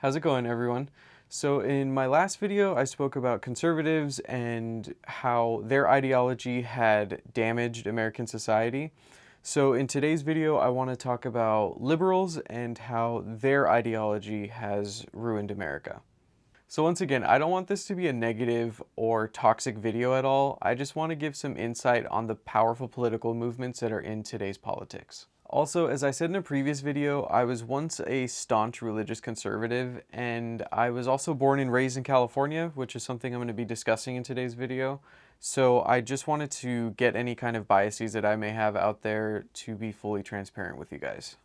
How's it going, everyone? So in my last video, I spoke about conservatives and how their ideology had damaged American society. So in today's video, I want to talk about liberals and how their ideology has ruined America. So once again, I don't want this to be a negative or toxic video at all. I just want to give some insight on the powerful political movements that are in today's politics. Also, as I said in a previous video, I was once a staunch religious conservative, and I was also born and raised in California, which is something I'm going to be discussing in today's video. So I just wanted to get any kind of biases that I may have out there to be fully transparent with you guys.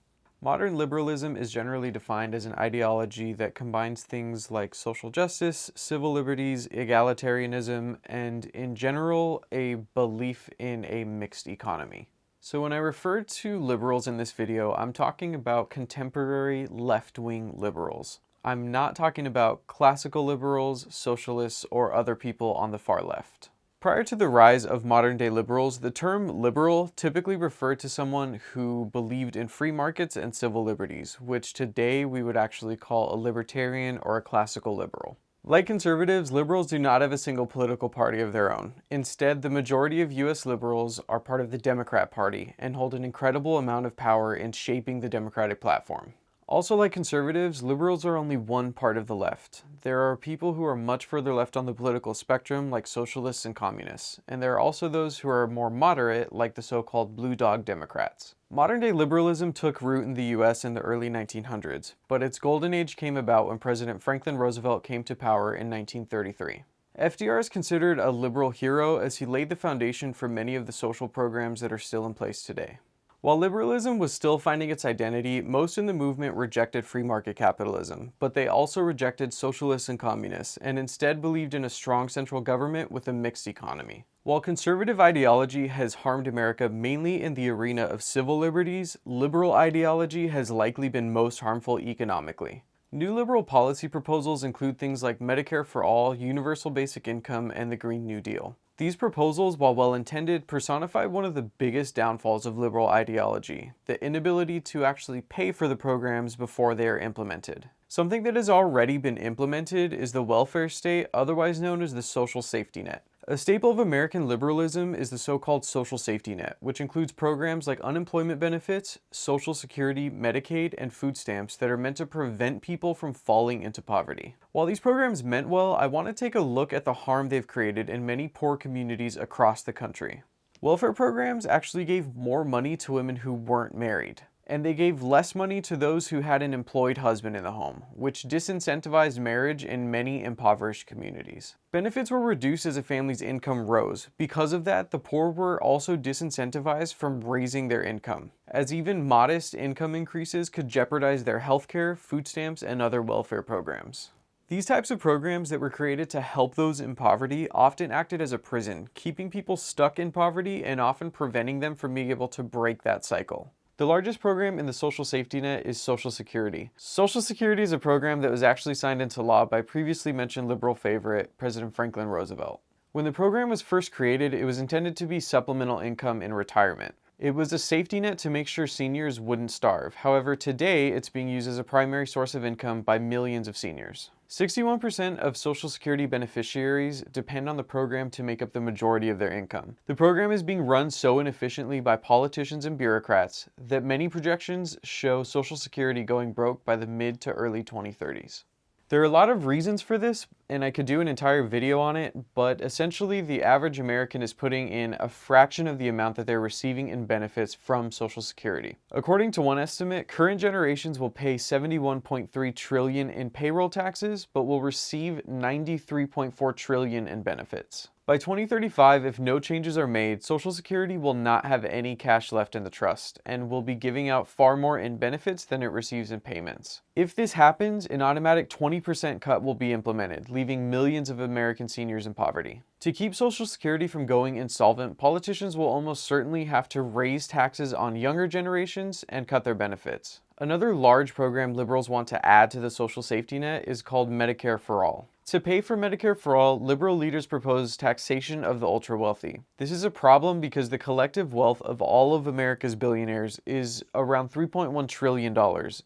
Modern liberalism is generally defined as an ideology that combines things like social justice, civil liberties, egalitarianism, and in general, a belief in a mixed economy. So when I refer to liberals in this video, I'm talking about contemporary left-wing liberals. I'm not talking about classical liberals, socialists, or other people on the far left. Prior to the rise of modern-day liberals, the term liberal typically referred to someone who believed in free markets and civil liberties, which today we would actually call a libertarian or a classical liberal. Like conservatives, liberals do not have a single political party of their own. Instead, the majority of US liberals are part of the Democrat Party and hold an incredible amount of power in shaping the Democratic platform. Also, like conservatives, liberals are only one part of the left. There are people who are much further left on the political spectrum, like socialists and communists, and there are also those who are more moderate, like the so-called blue dog Democrats. Modern-day liberalism took root in the US in the early 1900s, but its golden age came about when President Franklin Roosevelt came to power in 1933. FDR is considered a liberal hero as he laid the foundation for many of the social programs that are still in place today. While liberalism was still finding its identity, most in the movement rejected free market capitalism, but they also rejected socialists and communists, and instead believed in a strong central government with a mixed economy. While conservative ideology has harmed America mainly in the arena of civil liberties, liberal ideology has likely been most harmful economically. New liberal policy proposals include things like Medicare for all, universal basic income, and the Green New Deal. These proposals, while well-intended, personify one of the biggest downfalls of liberal ideology, the inability to actually pay for the programs before they are implemented. Something that has already been implemented is the welfare state, otherwise known as the social safety net. A staple of American liberalism is the so-called social safety net, which includes programs like unemployment benefits, Social Security, Medicaid, and food stamps that are meant to prevent people from falling into poverty. While these programs meant well, I want to take a look at the harm they've created in many poor communities across the country. Welfare programs actually gave more money to women who weren't married, and they gave less money to those who had an employed husband in the home, which disincentivized marriage in many impoverished communities. Benefits were reduced as a family's income rose. Because of that, the poor were also disincentivized from raising their income, as even modest income increases could jeopardize their healthcare, food stamps, and other welfare programs. These types of programs that were created to help those in poverty often acted as a prison, keeping people stuck in poverty and often preventing them from being able to break that cycle. The largest program in the social safety net is Social Security. Social Security is a program that was actually signed into law by previously mentioned liberal favorite, President Franklin Roosevelt. When the program was first created, it was intended to be supplemental income in retirement. It was a safety net to make sure seniors wouldn't starve. However, today it's being used as a primary source of income by millions of seniors. 61% of Social Security beneficiaries depend on the program to make up the majority of their income. The program is being run so inefficiently by politicians and bureaucrats that many projections show Social Security going broke by the mid to early 2030s. There are a lot of reasons for this, and I could do an entire video on it, but essentially the average American is putting in a fraction of the amount that they're receiving in benefits from Social Security. According to one estimate, current generations will pay $71.3 trillion in payroll taxes, but will receive $93.4 trillion in benefits. By 2035, if no changes are made, Social Security will not have any cash left in the trust and will be giving out far more in benefits than it receives in payments. If this happens, an automatic 20% cut will be implemented, leaving millions of American seniors in poverty. To keep Social Security from going insolvent, politicians will almost certainly have to raise taxes on younger generations and cut their benefits. Another large program liberals want to add to the social safety net is called Medicare for all. To pay for Medicare for all, liberal leaders propose taxation of the ultra-wealthy. This is a problem because the collective wealth of all of America's billionaires is around $3.1 trillion.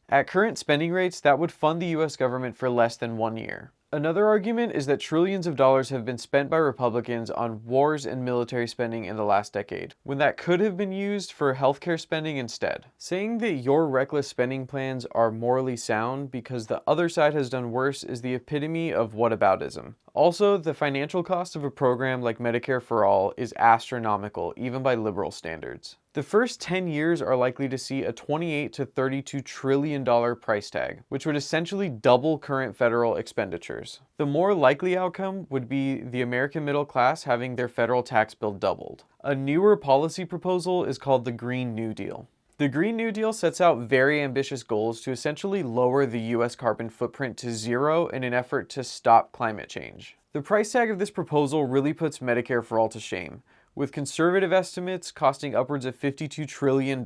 At current spending rates, that would fund the US government for less than 1 year. Another argument is that trillions of dollars have been spent by Republicans on wars and military spending in the last decade, when that could have been used for healthcare spending instead. Saying that your reckless spending plans are morally sound because the other side has done worse is the epitome of whataboutism. Also, the financial cost of a program like Medicare for All is astronomical, even by liberal standards. The first 10 years are likely to see a $28 to $32 trillion price tag, which would essentially double current federal expenditures. The more likely outcome would be the American middle class having their federal tax bill doubled. A newer policy proposal is called the Green New Deal. The Green New Deal sets out very ambitious goals to essentially lower the US carbon footprint to zero in an effort to stop climate change. The price tag of this proposal really puts Medicare for All to shame, with conservative estimates costing upwards of $52 trillion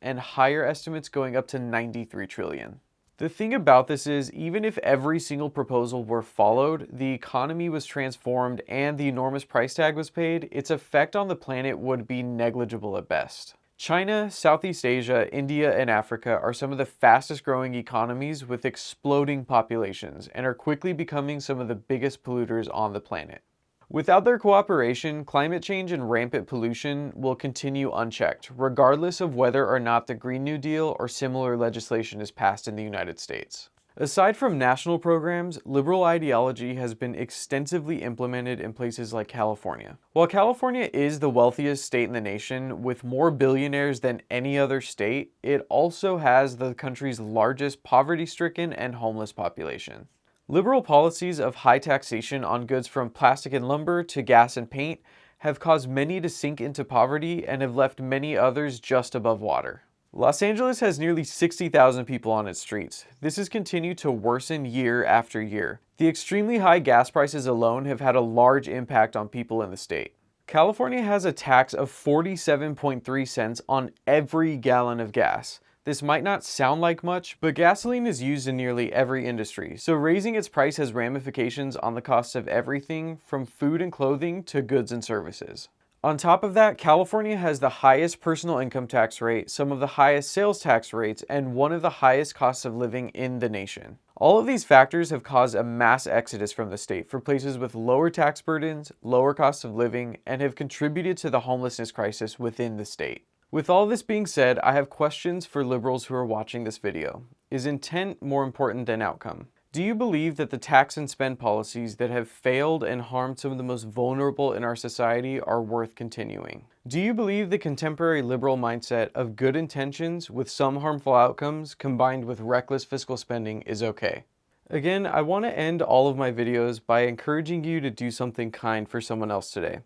and higher estimates going up to $93 trillion. The thing about this is, even if every single proposal were followed, the economy was transformed, and the enormous price tag was paid, its effect on the planet would be negligible at best. China, Southeast Asia, India, and Africa are some of the fastest growing economies with exploding populations and are quickly becoming some of the biggest polluters on the planet. Without their cooperation, climate change and rampant pollution will continue unchecked, regardless of whether or not the Green New Deal or similar legislation is passed in the United States. Aside from national programs, liberal ideology has been extensively implemented in places like California. While California is the wealthiest state in the nation, with more billionaires than any other state, it also has the country's largest poverty-stricken and homeless population. Liberal policies of high taxation on goods from plastic and lumber to gas and paint have caused many to sink into poverty and have left many others just above water. Los Angeles has nearly 60,000 people on its streets. This has continued to worsen year after year. The extremely high gas prices alone have had a large impact on people in the state. California has a tax of 47.3 cents on every gallon of gas. This might not sound like much, but gasoline is used in nearly every industry, so raising its price has ramifications on the cost of everything from food and clothing to goods and services. On top of that, California has the highest personal income tax rate, some of the highest sales tax rates, and one of the highest costs of living in the nation. All of these factors have caused a mass exodus from the state for places with lower tax burdens, lower costs of living, and have contributed to the homelessness crisis within the state. With all this being said, I have questions for liberals who are watching this video. Is intent more important than outcome? Do you believe that the tax and spend policies that have failed and harmed some of the most vulnerable in our society are worth continuing? Do you believe the contemporary liberal mindset of good intentions with some harmful outcomes combined with reckless fiscal spending is okay? Again, I want to end all of my videos by encouraging you to do something kind for someone else today.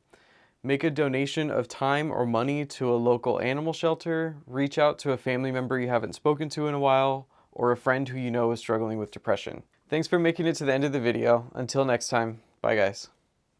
Make a donation of time or money to a local animal shelter, reach out to a family member you haven't spoken to in a while, or a friend who you know is struggling with depression. Thanks for making it to the end of the video. Until next time, bye guys.